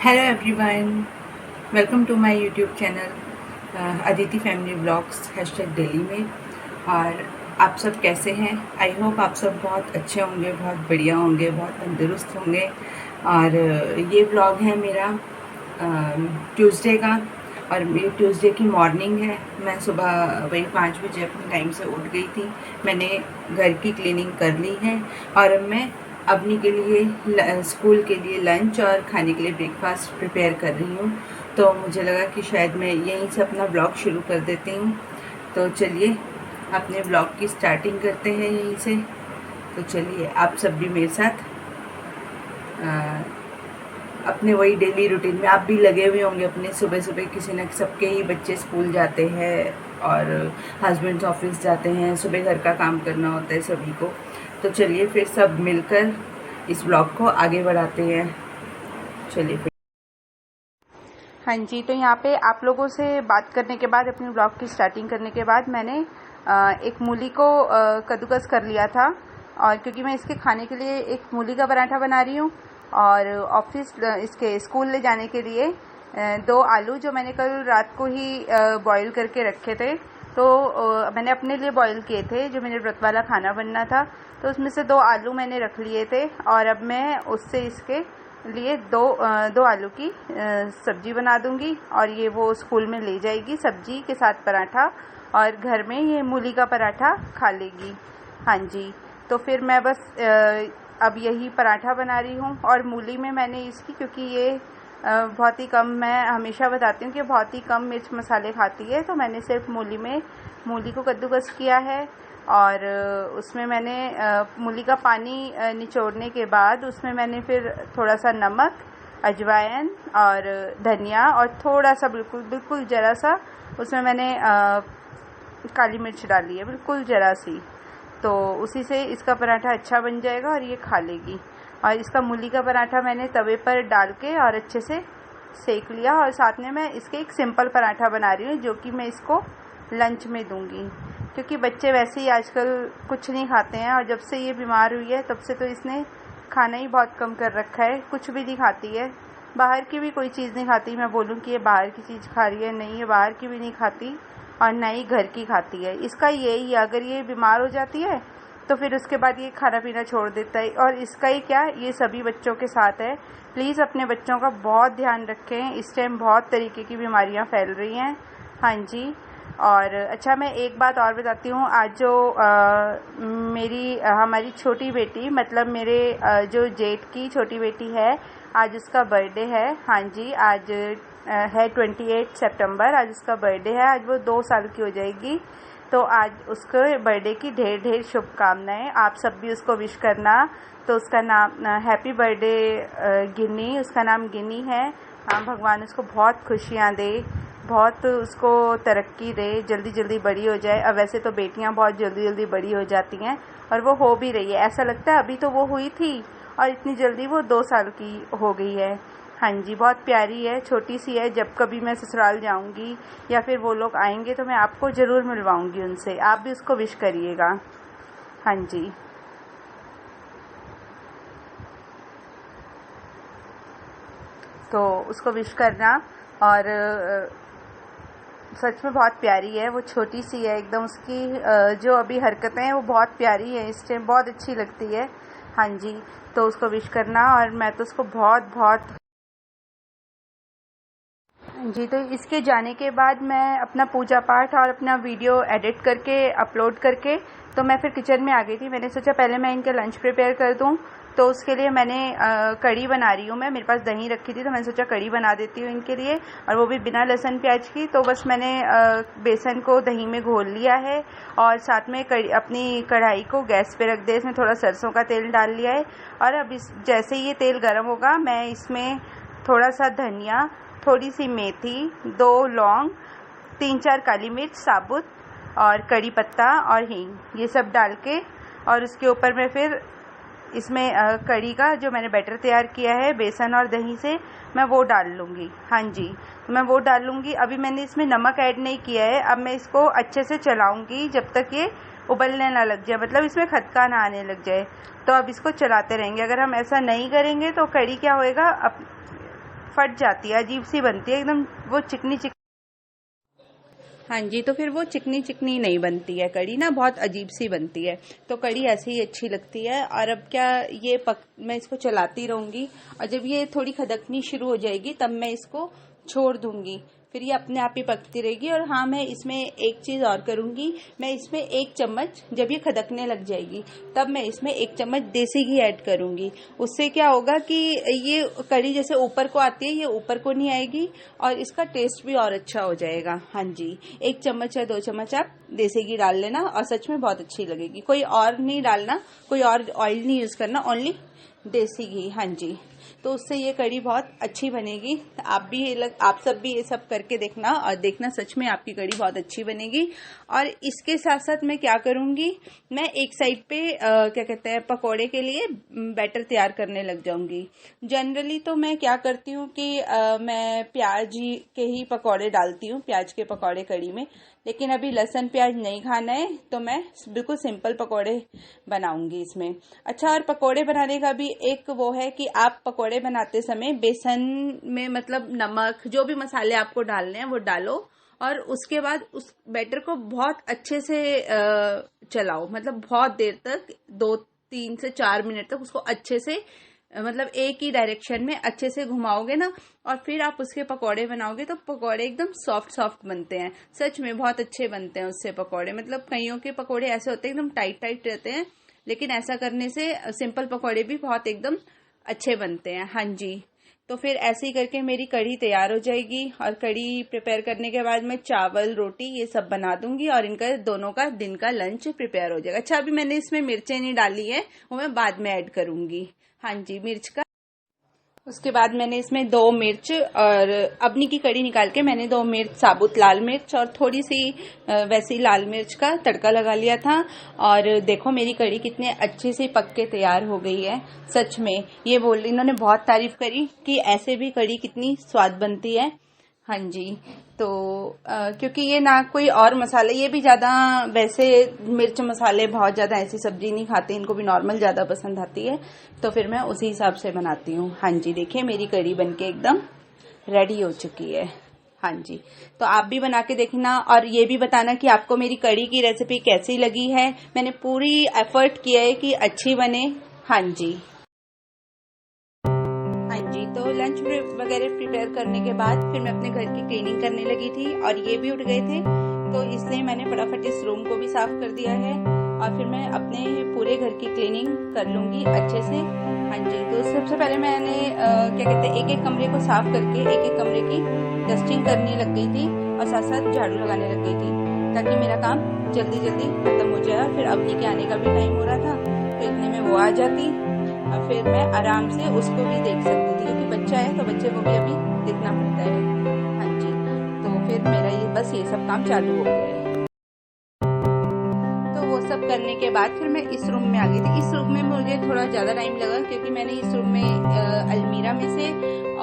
Hello everyone, welcome to my YouTube channel Aditi family vlogs #daily में। और आप सब कैसे हैं? आई होप आप सब बहुत अच्छे होंगे, बहुत बढ़िया होंगे, बहुत तंदुरुस्त होंगे। और ये ब्लॉग है मेरा ट्यूसडे का, और ये ट्यूसडे की मॉर्निंग है। मैं सुबह वही 5 बजे अपने टाइम से उठ गई थी। मैंने घर की क्लीनिंग कर ली है और अब मैं अपनी के लिए स्कूल के लिए लंच और खाने के लिए ब्रेकफास्ट प्रिपेयर कर रही हूँ। तो मुझे लगा कि शायद मैं यहीं से अपना ब्लॉग शुरू कर देती हूँ। तो चलिए अपने ब्लॉग की स्टार्टिंग करते हैं यहीं से। तो चलिए आप सब भी मेरे साथ अपने वही डेली रूटीन में आप भी लगे हुए होंगे। अपने सुबह सुबह किसी न सबके ही बच्चे स्कूल जाते हैं और हस्बैंड्स ऑफिस जाते हैं, सुबह घर का काम करना होता है सभी को। तो चलिए फिर सब मिलकर इस ब्लॉग को आगे बढ़ाते हैं। चलिए फिर। हाँ जी, तो यहाँ पे आप लोगों से बात करने के बाद, अपने ब्लॉग की स्टार्टिंग करने के बाद, मैंने एक मूली को कद्दूकस कर लिया था। और क्योंकि मैं इसके खाने के लिए एक मूली का पराठा बना रही हूँ और ऑफिस इसके स्कूल ले जाने के लिए 2 आलू जो मैंने कल रात को ही बॉईल करके रखे थे, तो मैंने अपने लिए बॉईल किए थे, जो मेरे व्रत वाला खाना बनना था। तो उसमें से 2 आलू मैंने रख लिए थे और अब मैं उससे इसके लिए दो आलू की सब्जी बना दूंगी और ये वो स्कूल में ले जाएगी सब्जी के साथ पराठा, और घर में ये मूली का पराठा खा लेगी। हाँ जी, तो फिर मैं बस अब यही पराठा बना रही हूँ। और मूली में मैंने इसकी, क्योंकि ये बहुत ही कम, मैं हमेशा बताती हूँ कि बहुत ही कम मिर्च मसाले खाती है, तो मैंने सिर्फ मूली को कद्दूकस किया है। और उसमें मैंने मूली का पानी निचोड़ने के बाद उसमें मैंने फिर थोड़ा सा नमक, अजवाइन और धनिया और थोड़ा सा बिल्कुल ज़रा सा उसमें मैंने काली मिर्च डाली है, बिल्कुल ज़रा सी। तो उसी से इसका पराठा अच्छा बन जाएगा और ये खा लेगी। और इसका मूली का पराठा मैंने तवे पर डाल के और अच्छे से सेक लिया। और साथ में मैं इसके एक सिंपल पराठा बना रही हूँ, जो कि मैं इसको लंच में दूंगी, क्योंकि बच्चे वैसे ही आजकल कुछ नहीं खाते हैं। और जब से ये बीमार हुई है तब से तो इसने खाना ही बहुत कम कर रखा है, कुछ भी नहीं खाती है, बाहर की भी कोई चीज़ नहीं खाती। मैं बोलूँ कि ये बाहर की चीज़ खा रही है, नहीं, ये बाहर की भी नहीं खाती और ना ही घर की खाती है। इसका यही है, अगर ये बीमार हो जाती है तो फिर उसके बाद ये खाना पीना छोड़ देता है। और इसका ही क्या, ये सभी बच्चों के साथ है। प्लीज़ अपने बच्चों का बहुत ध्यान रखें, इस टाइम बहुत तरीके की बीमारियां फैल रही हैं। हाँ जी। और अच्छा, मैं एक बात और बताती हूँ। आज जो हमारी छोटी बेटी, मतलब मेरे जो जेठ की छोटी बेटी है, आज उसका बर्थडे है। हाँ जी, आज है 28 सितंबर, आज उसका बर्थडे है। आज वो 2 साल की हो जाएगी। तो आज उसके बर्थडे की ढेर ढेर शुभकामनाएं। आप सब भी उसको विश करना। तो उसका नाम, हैप्पी बर्थडे गिन्नी, उसका नाम गिन्नी है। हाँ, भगवान उसको बहुत खुशियाँ दे, बहुत उसको तरक्की दे, जल्दी जल्दी बड़ी हो जाए। अब वैसे तो बेटियां बहुत जल्दी जल्दी बड़ी हो जाती हैं, और वो हो भी रही है। ऐसा लगता है अभी तो वो हुई थी और इतनी जल्दी वो 2 साल की हो गई है। हाँ जी, बहुत प्यारी है, छोटी सी है। जब कभी मैं ससुराल जाऊंगी या फिर वो लोग आएंगे तो मैं आपको ज़रूर मिलवाऊंगी उनसे, आप भी उसको विश करिएगा। हाँ जी। तो उसको विश करना। और सच में बहुत प्यारी है, वो छोटी सी है एकदम। उसकी जो अभी हरकतें हैं वो बहुत प्यारी है, इस टाइम बहुत अच्छी लगती है। हाँ जी, तो उसको विश करना। और मैं तो उसको बहुत बहुत जी। तो इसके जाने के बाद मैं अपना पूजा पाठ और अपना वीडियो एडिट करके अपलोड करके, तो मैं फिर किचन में आ गई थी। मैंने सोचा पहले मैं इनके लंच प्रिपेयर कर दूं। तो उसके लिए मैंने कढ़ी बना रही हूँ। मैं, मेरे पास दही रखी थी, तो मैंने सोचा कढ़ी बना देती हूँ इनके लिए, और वो भी बिना लहसुन प्याज की। तो बस मैंने बेसन को दही में घोल लिया है और साथ में अपनी कढ़ाई को गैस पे रख दिया, इसमें थोड़ा सरसों का तेल डाल लिया है। और अब जैसे ही ये तेल गर्म होगा, मैं इसमें थोड़ा सा धनिया, थोड़ी सी मेथी, 2 लौंग, 3-4 काली मिर्च साबुत और कड़ी पत्ता और हींग, ये सब डाल के, और उसके ऊपर मैं फिर इसमें कड़ी का जो मैंने बैटर तैयार किया है बेसन और दही से, मैं वो डाल लूँगी। हाँ जी, मैं वो डाल लूँगी। अभी मैंने इसमें नमक ऐड नहीं किया है। अब मैं इसको अच्छे से चलाऊँगी जब तक ये उबलने ना लग जाए, मतलब इसमें खदका ना आने लग जाए। तो अब इसको चलाते रहेंगे। अगर हम ऐसा नहीं करेंगे तो कड़ी क्या होएगा, अब फट जाती है, अजीब सी बनती है एकदम, वो चिकनी चिकनी। हाँ जी, तो फिर वो चिकनी चिकनी नहीं बनती है कड़ी ना, बहुत अजीब सी बनती है। तो कड़ी ऐसे ही अच्छी लगती है। और अब क्या, ये मैं इसको चलाती रहूँगी और जब ये थोड़ी खदकनी शुरू हो जाएगी तब मैं इसको छोड़ दूँगी, फिर ये अपने आप ही पकती रहेगी। और हाँ, मैं इसमें एक चीज़ और करूँगी, मैं इसमें 1 चम्मच, जब ये खदकने लग जाएगी तब मैं इसमें 1 चम्मच देसी घी ऐड करूँगी। उससे क्या होगा कि ये कड़ी जैसे ऊपर को आती है, ये ऊपर को नहीं आएगी और इसका टेस्ट भी और अच्छा हो जाएगा। हाँ जी, 1 चम्मच या 2 चम्मच आप देसी घी डाल लेना और सच में बहुत अच्छी लगेगी। कोई और नहीं डालना, कोई और ऑयल नहीं यूज़ करना, ओनली देसी घी। हाँ जी, तो उससे ये कड़ी बहुत अच्छी बनेगी। आप सब भी ये सब करके देखना और देखना सच में आपकी कड़ी बहुत अच्छी बनेगी। और इसके साथ साथ मैं क्या करूँगी, मैं एक साइड पे क्या कहते हैं, पकोड़े के लिए बैटर तैयार करने लग जाऊँगी। जनरली तो मैं क्या करती हूँ कि मैं प्याज के ही पकोड़े डालती हूँ, प्याज के पकोड़े कड़ी में। लेकिन अभी लहसुन प्याज नहीं खाना है तो मैं बिल्कुल सिंपल पकोड़े बनाऊंगी इसमें। अच्छा, और पकोड़े बनाने का भी एक वो है कि आप पकोड़े बनाते समय बेसन में मतलब नमक, जो भी मसाले आपको डालने हैं वो डालो और उसके बाद उस बैटर को बहुत अच्छे से चलाओ, मतलब बहुत देर तक, 2-3 से 4 मिनट तक उसको अच्छे से, मतलब एक ही डायरेक्शन में अच्छे से घुमाओगे ना और फिर आप उसके पकोड़े बनाओगे तो पकोड़े एकदम सॉफ्ट सॉफ्ट बनते हैं। सच में बहुत अच्छे बनते हैं उससे पकोड़े। मतलब कईयों के पकोड़े ऐसे होते हैं एकदम टाइट टाइट रहते हैं, लेकिन ऐसा करने से सिंपल पकोड़े भी बहुत एकदम अच्छे बनते हैं। हाँ जी, तो फिर ऐसे ही करके मेरी कढ़ी तैयार हो जाएगी। और कढ़ी प्रिपेयर करने के बाद मैं चावल, रोटी ये सब बना दूंगी और इनका दोनों का दिन का लंच प्रिपेयर हो जाएगा। अच्छा, अभी मैंने इसमें मिर्चें नहीं डाली है, वो मैं बाद में ऐड करूंगी। हाँ जी, मिर्च का, उसके बाद मैंने इसमें 2 मिर्च, और अपनी की कड़ी निकाल के मैंने 2 मिर्च, साबुत लाल मिर्च और थोड़ी सी वैसी लाल मिर्च का तड़का लगा लिया था। और देखो मेरी कड़ी कितने अच्छे से पक के तैयार हो गई है। सच में ये इन्होंने बहुत तारीफ करी कि ऐसे भी कड़ी कितनी स्वाद बनती है। हाँ जी, तो क्योंकि ये ना कोई और मसाले, ये भी ज़्यादा वैसे मिर्च मसाले बहुत ज़्यादा ऐसी सब्जी नहीं खाते, इनको भी नॉर्मल ज़्यादा पसंद आती है, तो फिर मैं उसी हिसाब से बनाती हूँ। हाँ जी, देखिए मेरी कड़ी बनके एकदम रेडी हो चुकी है। हाँ जी, तो आप भी बना के देखना और ये भी बताना कि आपको मेरी कड़ी की रेसिपी कैसी लगी है। मैंने पूरी एफर्ट किया है कि अच्छी बने। हाँ जी, हाँ जी, तो लंच वगैरह प्रिपेयर करने के बाद फिर मैं अपने घर की क्लीनिंग करने लगी थी और ये भी उठ गए थे, तो इसलिए मैंने फटाफट इस रूम को भी साफ कर दिया है और फिर मैं अपने पूरे घर की क्लीनिंग कर लूँगी अच्छे से। हाँ जी, तो सबसे पहले मैंने क्या कहते हैं, एक एक कमरे को साफ करके एक एक कमरे की डस्टिंग करने लग गई थी और साथ साथ झाड़ू लगाने लग गई थी, ताकि मेरा काम जल्दी जल्दी खत्म हो जाए। फिर अवनी के आने का भी टाइम हो रहा था, तो इतने में वो आ जाती और फिर मैं आराम से उसको भी देख सकती थी, क्योंकि बच्चा है तो बच्चे को भी अभी देखना पड़ता है। हाँ जी, तो फिर मेरा ये सब काम चालू हो गया है। तो वो सब करने के बाद फिर मैं इस रूम में आ गई थी। इस रूम में मुझे थोड़ा ज़्यादा टाइम लगा, क्योंकि मैंने इस रूम में अलमीरा में से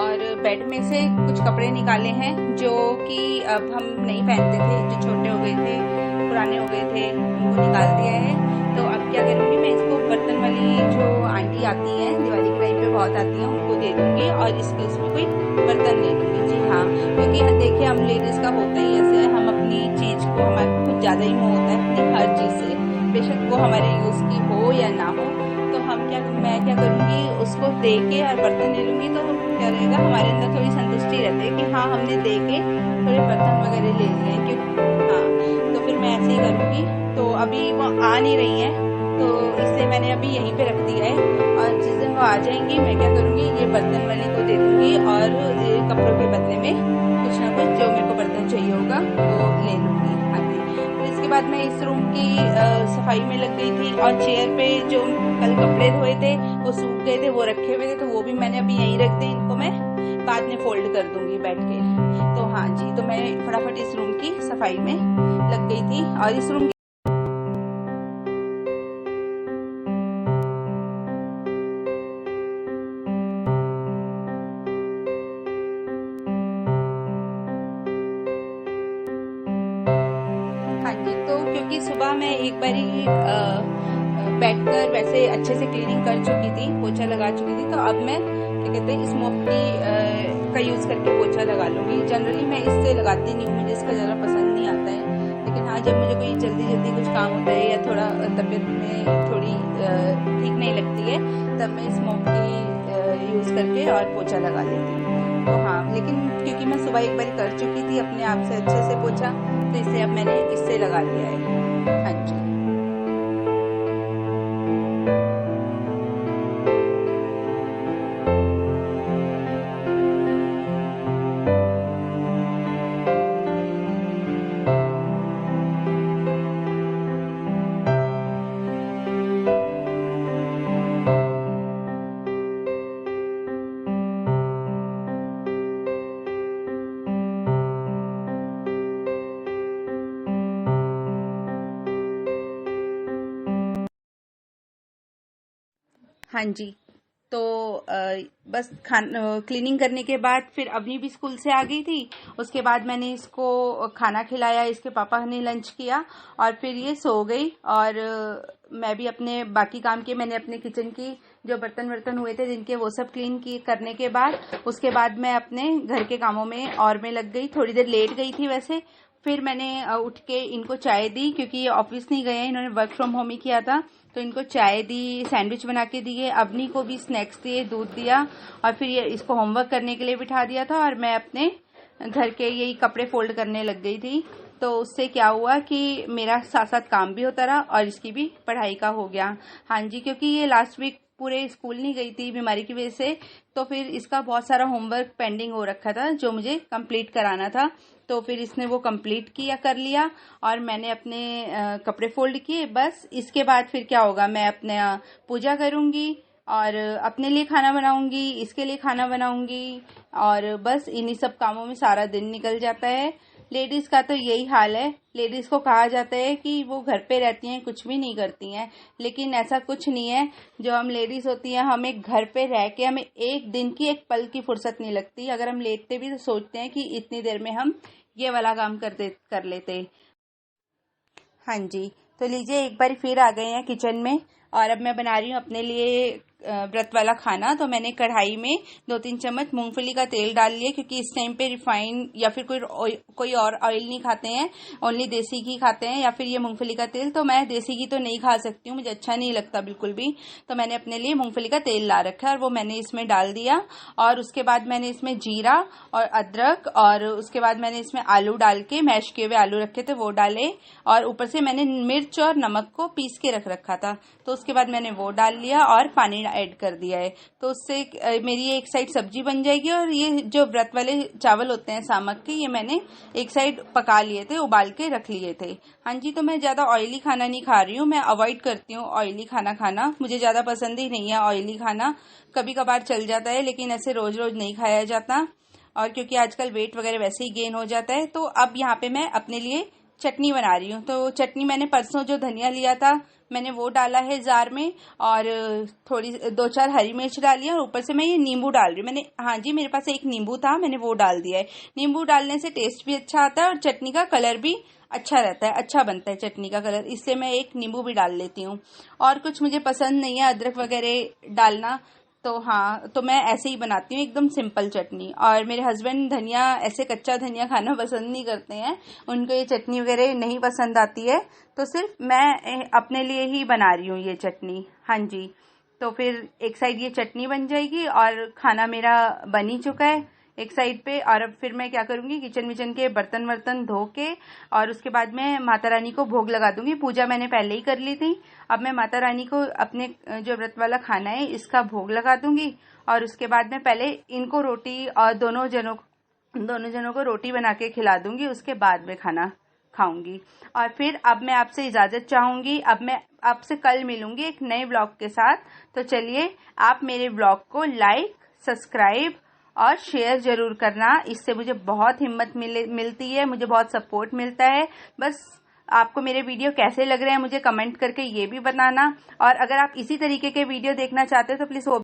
और बेड में से कुछ कपड़े निकाले हैं जो कि अब हम नहीं पहनते थे, जो छोटे हो गए थे, पुराने हो गए थे, उनको निकाल दिया है। तो अब क्या करूँगी, मैं इसको बर्तन वाली जो आंटी आती हैं, दिवाली के टाइम पे बहुत आती हैं, उनको दे दूँगी और इसमें कोई बर्तन ले लूँगी। जी हाँ, क्योंकि देखिए हम लेडीज़ का होता ही ऐसे है, हम अपनी चीज़ को, हमारे कुछ ज़्यादा ही मोह होता है अपनी हर चीज़ से, बेशक वो हमारे यूज़ की हो या ना हो। तो मैं क्या करूँगी, उसको दे के और बर्तन ले लूँगी, तो क्या रहेगा, हमारे अंदर थोड़ी संतुष्टि रहती है कि हाँ हमने दे के थोड़े बर्तन वगैरह ले लिए हैं। क्यों, हाँ, तो फिर मैं ऐसे ही करूँगी। तो अभी वो आ नहीं रही है, तो इसलिए मैंने अभी यहीं पे रख दिया है और जिस दिन वो आ जाएंगी मैं क्या करूँगी, ये बर्तन वाली को दे दूँगी और कपड़ों के बदले में कुछ ना कुछ जो मेरे को बर्तन चाहिए होगा वो ले लूँगी। हाँ जी, फिर इसके बाद मैं इस रूम की सफाई में लग गई थी और चेयर पे जो कल कपड़े धोए थे वो सूख गए थे, वो रखे हुए थे, तो वो भी मैंने अभी यहीं रख दिए। इनको मैं बाद में फोल्ड कर दूँगी बैठ के। तो हाँ जी, तो मैं फटाफट इस रूम की सफाई में लग गई थी और इस रूम क्योंकि सुबह मैं एक बारी बैठकर वैसे अच्छे से क्लीनिंग कर चुकी थी, पोछा लगा चुकी थी, तो अब मैं क्या कहते हैं, इस मोप की का यूज़ करके पोछा लगा लूँगी। जनरली मैं इससे लगाती नहीं हूँ, मुझे इसका ज़्यादा पसंद नहीं आता है। लेकिन हाँ, जब मुझे कोई जल्दी कुछ काम होता है या थोड़ा तबीयत में थोड़ी ठीक नहीं लगती है, तब मैं इस मोप की यूज़ करके और पोछा लगा लेती हूँ। तो हाँ, लेकिन क्योंकि मैं सुबह एक बार कर चुकी थी अपने आप से अच्छे से पोछा, तो इससे अब मैंने इससे लगा लिया है। हाँ जी। हाँ जी, तो बस क्लीनिंग करने के बाद फिर अभी भी स्कूल से आ गई थी। उसके बाद मैंने इसको खाना खिलाया, इसके पापा ने लंच किया और फिर ये सो गई। और मैं भी अपने बाकी काम किए। मैंने अपने किचन की जो बर्तन हुए थे जिनके, वो सब क्लीन किए करने के बाद उसके बाद मैं अपने घर के कामों में और मैं लग गई। थोड़ी देर लेट गई थी वैसे। फिर मैंने उठ के इनको चाय दी, क्योंकि ये ऑफिस नहीं गए हैं, इन्होंने वर्क फ्रॉम होम ही किया था। तो इनको चाय दी, सैंडविच बना के दिए, अवनी को भी स्नैक्स दिए, दूध दिया और फिर ये इसको होमवर्क करने के लिए बिठा दिया था। और मैं अपने घर के यही कपड़े फोल्ड करने लग गई थी। तो उससे क्या हुआ कि मेरा साथ साथ काम भी होता रहा और इसकी भी पढ़ाई का हो गया। हाँ जी, क्योंकि ये लास्ट वीक पूरे स्कूल नहीं गई थी बीमारी की वजह से, तो फिर इसका बहुत सारा होमवर्क पेंडिंग हो रखा था जो मुझे कंप्लीट कराना था। तो फिर इसने वो कंप्लीट कर लिया और मैंने अपने कपड़े फोल्ड किए। बस इसके बाद फिर क्या होगा, मैं अपने पूजा करूंगी और अपने लिए खाना बनाऊंगी, इसके लिए खाना बनाऊंगी और बस इन्हीं सब कामों में सारा दिन निकल जाता है। लेडीज का तो यही हाल है। लेडीज को कहा जाता है कि वो घर पे रहती हैं, कुछ भी नहीं करती हैं, लेकिन ऐसा कुछ नहीं है। जो हम लेडीज होती हैं, हमें घर पे रह के हमें एक दिन की, एक पल की फुर्सत नहीं लगती। अगर हम लेटते भी तो सोचते हैं कि इतनी देर में हम ये वाला काम कर लेते। हाँ जी, तो लीजिए एक बार फिर आ गए हैं किचन में और अब मैं बना रही हूँ अपने लिए व्रत वाला खाना। तो मैंने कढ़ाई में 2-3 चम्मच मूंगफली का तेल डाल लिया, क्योंकि इस टाइम पे रिफाइन या फिर कोई और ऑयल नहीं खाते हैं, ओनली देसी घी खाते हैं या फिर ये मूंगफली का तेल। तो मैं देसी घी तो नहीं खा सकती हूँ, मुझे अच्छा नहीं लगता बिल्कुल भी। तो मैंने अपने लिए मूंगफली का तेल ला रखा है और वो मैंने इसमें डाल दिया। और उसके बाद मैंने इसमें जीरा और अदरक और उसके बाद मैंने इसमें आलू डाल के, मैश किए हुए आलू रखे थे वो डाले। और ऊपर से मैंने मिर्च और नमक को पीस के रखा था, तो उसके बाद मैंने वो डाल लिया और पानी ऐड कर दिया है। तो उससे मेरी ये एक साइड सब्जी बन जाएगी और ये जो व्रत वाले चावल होते हैं सामक के, ये मैंने एक साइड पका लिए थे, उबाल के रख लिए थे। हाँ जी, तो मैं ज़्यादा ऑयली खाना नहीं खा रही हूँ, मैं अवॉइड करती हूँ ऑयली खाना। मुझे ज़्यादा पसंद ही नहीं है ऑयली खाना। कभी कभार चल जाता है, लेकिन ऐसे रोज रोज नहीं खाया जाता। और क्योंकि आजकल वेट वगैरह वैसे ही गेन हो जाता है। तो अब यहाँ पे मैं अपने लिए चटनी बना रही हूँ। तो चटनी मैंने परसों जो धनिया लिया था मैंने वो डाला है जार में, और थोड़ी 2-4 हरी मिर्च डाली है और ऊपर से मैं ये नींबू डाल रही हूँ। मैंने, हाँ जी, मेरे पास एक नींबू था, मैंने वो डाल दिया है। नींबू डालने से टेस्ट भी अच्छा आता है और चटनी का कलर भी अच्छा रहता है, अच्छा बनता है चटनी का कलर, इसलिए मैं एक नींबू भी डाल लेती हूँ। और कुछ मुझे पसंद नहीं है अदरक वगैरह डालना, तो हाँ, तो मैं ऐसे ही बनाती हूँ एकदम सिंपल चटनी। और मेरे हस्बैंड धनिया, ऐसे कच्चा धनिया खाना पसंद नहीं करते हैं, उनको ये चटनी वगैरह नहीं पसंद आती है। तो सिर्फ मैं अपने लिए ही बना रही हूँ ये चटनी। हाँ जी, तो फिर एक साइड ये चटनी बन जाएगी और खाना मेरा बन ही चुका है एक साइड पे। और अब फिर मैं क्या करूँगी, किचन के बर्तन धो के और उसके बाद मैं माता रानी को भोग लगा दूंगी। पूजा मैंने पहले ही कर ली थी। अब मैं माता रानी को अपने जो व्रत वाला खाना है इसका भोग लगा दूंगी। और उसके बाद मैं पहले इनको रोटी, और दोनों जनों को रोटी बना के खिला दूंगी, उसके बाद में खाना खाऊंगी। और फिर अब मैं आपसे इजाज़त चाहूँगी। अब मैं आपसे कल मिलूंगी एक नए ब्लॉग के साथ। तो चलिए, आप मेरे ब्लॉग को लाइक, सब्सक्राइब और शेयर जरूर करना, इससे मुझे बहुत हिम्मत मिलती है, मुझे बहुत सपोर्ट मिलता है। बस आपको मेरे वीडियो कैसे लग रहे हैं मुझे कमेंट करके ये भी बताना। और अगर आप इसी तरीके के वीडियो देखना चाहते हो तो प्लीज़